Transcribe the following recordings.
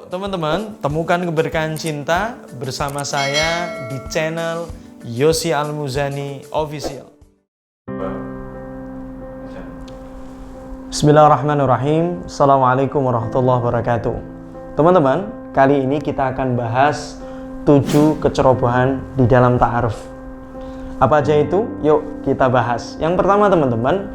Yuk teman-teman, temukan keberkahan cinta bersama saya di channel Yosi Al-Muzani Official. Bismillahirrahmanirrahim. Assalamualaikum warahmatullahi wabarakatuh. Teman-teman, kali ini kita akan bahas 7 kecerobohan di dalam ta'aruf. Apa aja itu? Yuk kita bahas. Yang pertama teman-teman,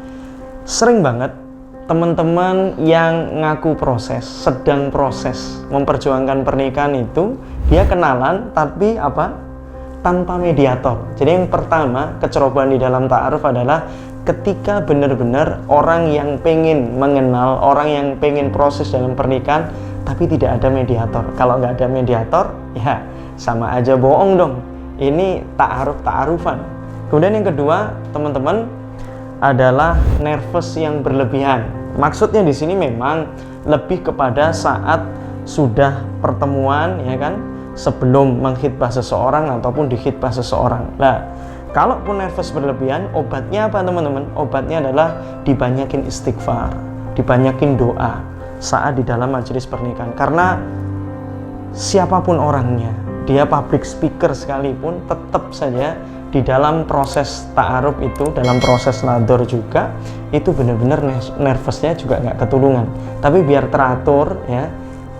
sering banget teman-teman yang ngaku sedang proses memperjuangkan pernikahan itu, dia kenalan tapi tanpa mediator. Jadi yang pertama kecerobohan di dalam ta'aruf adalah ketika benar-benar orang yang pengen mengenal, orang yang pengen proses dalam pernikahan tapi tidak ada mediator. Kalau nggak ada mediator, ya sama aja bohong dong. Ini ta'arufan. Kemudian yang kedua teman-teman adalah nervous yang berlebihan. Maksudnya di sini memang lebih kepada saat sudah pertemuan, ya kan, sebelum menghitbah seseorang ataupun dihitbah seseorang. Nah, kalaupun nervous berlebihan, obatnya apa teman-teman? Obatnya adalah dibanyakin istighfar, dibanyakin doa saat di dalam majelis pernikahan. Karena siapapun orangnya, dia public speaker sekalipun, tetap saja di dalam proses ta'aruf itu, dalam proses nador juga, itu benar-benar nervousnya juga nggak ketulungan. Tapi biar teratur, ya,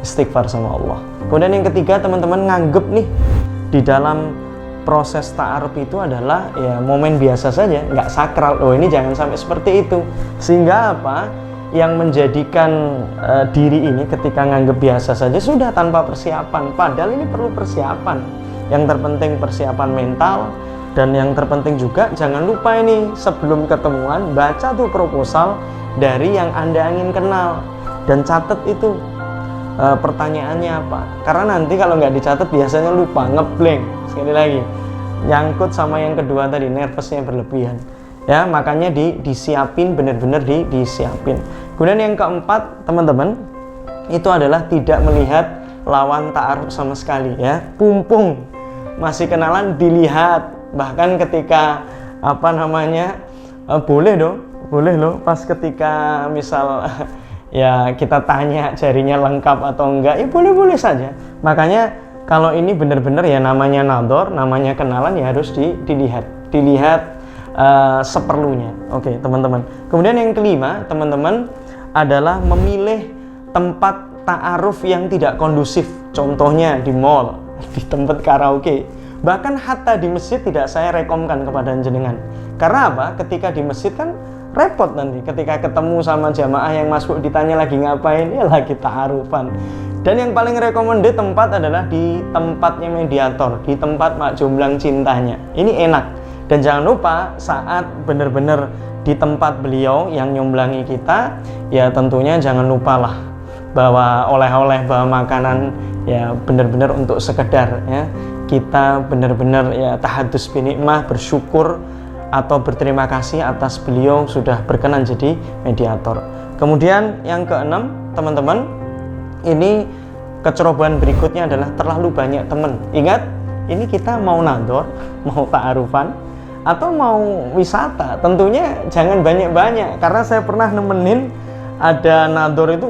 istighfar sama Allah. Kemudian yang ketiga teman-teman, nganggep nih di dalam proses ta'aruf itu adalah ya momen biasa saja, nggak sakral. Oh, ini jangan sampai seperti itu. Sehingga apa? Yang menjadikan diri ini ketika nganggep biasa saja sudah tanpa persiapan. Padahal ini perlu persiapan. Yang terpenting persiapan mental. Dan yang terpenting juga jangan lupa ini sebelum ketemuan baca tuh proposal dari yang Anda ingin kenal dan catat itu pertanyaannya apa. Karena nanti kalau nggak dicatat biasanya lupa, ngeblank. Sekali lagi, nyangkut sama yang kedua tadi, nervousnya berlebihan. Ya, makanya disiapin, benar-benar disiapin. Kemudian yang keempat teman-teman, itu adalah tidak melihat lawan ta'aruf sama sekali, ya. Pumpung masih kenalan dilihat. Bahkan ketika boleh loh pas ketika misal ya kita tanya jarinya lengkap atau enggak, ya boleh saja. Makanya kalau ini benar-benar ya namanya nador, namanya kenalan, ya harus dilihat seperlunya. Oke teman-teman. Kemudian yang kelima teman-teman adalah memilih tempat ta'aruf yang tidak kondusif. Contohnya di mall, di tempat karaoke. Bahkan hatta di masjid tidak saya rekomkan kepada jenengan. Karena apa? Ketika di masjid kan repot nanti. Ketika ketemu sama jamaah yang masuk ditanya lagi ngapain, ya lagi ta'arufan. Dan yang paling recommended tempat adalah di tempatnya mediator, di tempat mak jomblang cintanya. Ini enak. Dan jangan lupa saat benar-benar di tempat beliau yang nyomblangi kita, ya tentunya jangan lupalah bawa oleh-oleh, bawa makanan, ya benar-benar untuk sekedar ya kita benar-benar ya tahadus binikmah, bersyukur atau berterima kasih atas beliau sudah berkenan jadi mediator. Kemudian yang keenam teman-teman, ini kecerobohan berikutnya adalah terlalu banyak teman. Ingat, ini kita mau nador, mau ta'arufan atau mau wisata, tentunya jangan banyak-banyak. Karena saya pernah nemenin ada nador itu,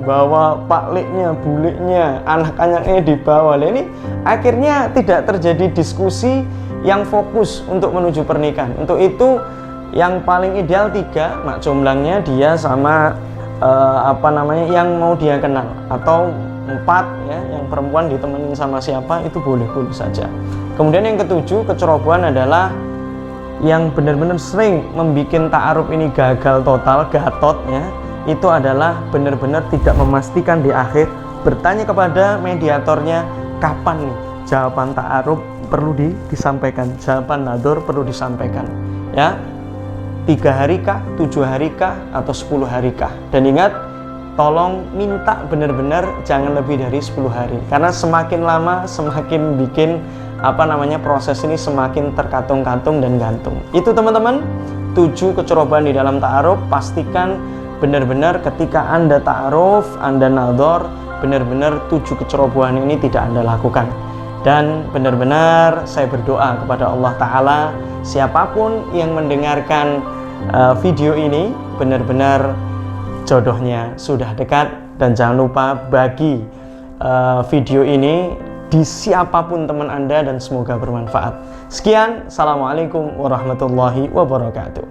bawa pakliknya, buliknya, anak-anaknya dibawa. Ini akhirnya tidak terjadi diskusi yang fokus untuk menuju pernikahan. Untuk itu yang paling ideal 3, mak jomblangnya dia sama yang mau dia kenal, atau 4 ya, yang perempuan ditemenin sama siapa itu boleh-boleh saja. Kemudian yang ketujuh kecerobohan adalah yang benar-benar sering membuat ta'aruf ini gagal total, gatot ya. Itu adalah benar-benar tidak memastikan di akhir, bertanya kepada mediatornya kapan nih jawaban ta'aruf perlu disampaikan, jawaban nador perlu disampaikan, ya 3 hari kah, 7 hari kah, atau 10 hari kah. Dan ingat, tolong minta benar-benar jangan lebih dari 10 hari, karena semakin lama semakin bikin proses ini semakin terkatung-katung dan gantung. Itu teman-teman 7 kecerobohan di dalam ta'aruf. Pastikan benar-benar ketika Anda ta'aruf, Anda nador, benar-benar 7 kecerobohan ini tidak Anda lakukan. Dan benar-benar saya berdoa kepada Allah Ta'ala, siapapun yang mendengarkan video ini, benar-benar jodohnya sudah dekat. Dan jangan lupa bagi video ini di siapapun teman Anda dan semoga bermanfaat. Sekian, Assalamualaikum warahmatullahi wabarakatuh.